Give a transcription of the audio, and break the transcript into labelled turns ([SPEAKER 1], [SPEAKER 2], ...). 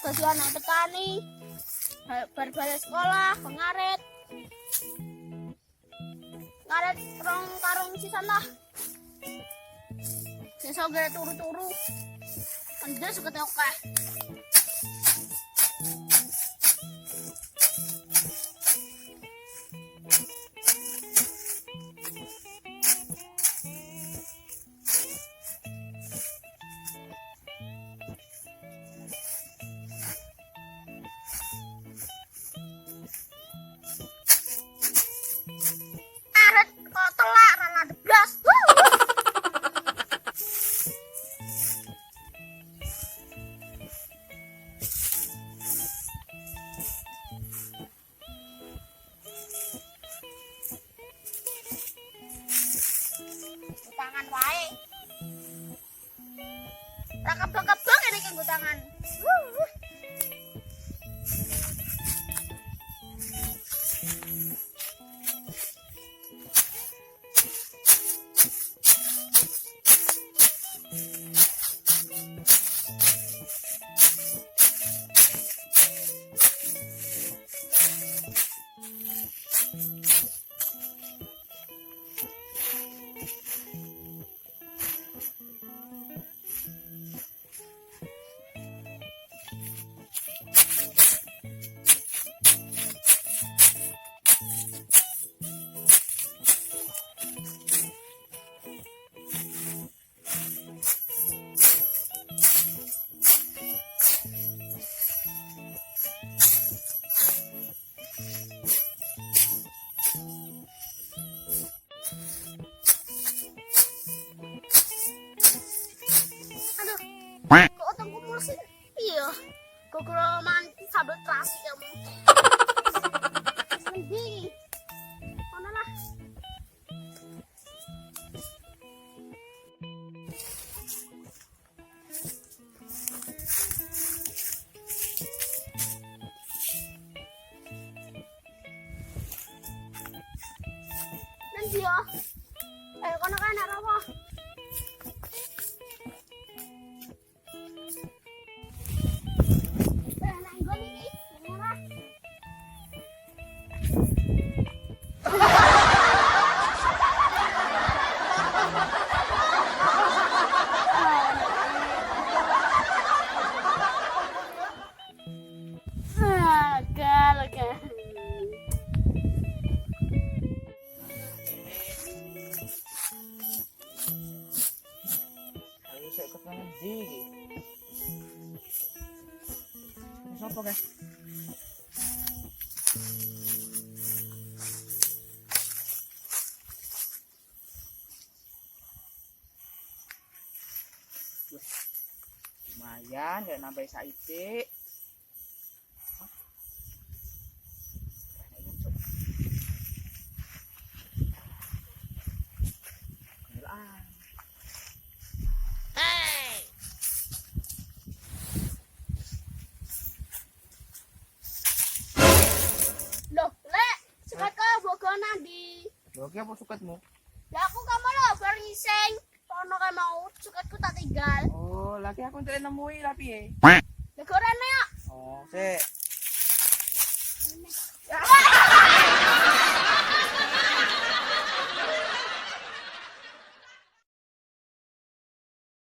[SPEAKER 1] dadi anak petani. Balik sekolah, ngaret. Ngaret rong karung sisan lah. Sisa gak turu-turu. Kan suka tengok. Tangan wae. Rakap-rakap ini kan tangan. Kok otakku mulus sih? Iya. Kok kalau manti kabel terasi kamu. Sendi. Mana lah? Nanti ya. Ayo kono kan apa?
[SPEAKER 2] Apa guys? Lumayan, gak nambah saiki. Oke, apa sukatmu?
[SPEAKER 1] Ya aku kamu lo baru ngising. Kono kayak mau sukatku tak tinggal.
[SPEAKER 2] Oh, lagi aku ndak nemui tapi ya.
[SPEAKER 1] Legoran ya.
[SPEAKER 2] Oh, sik.
[SPEAKER 1] Ya.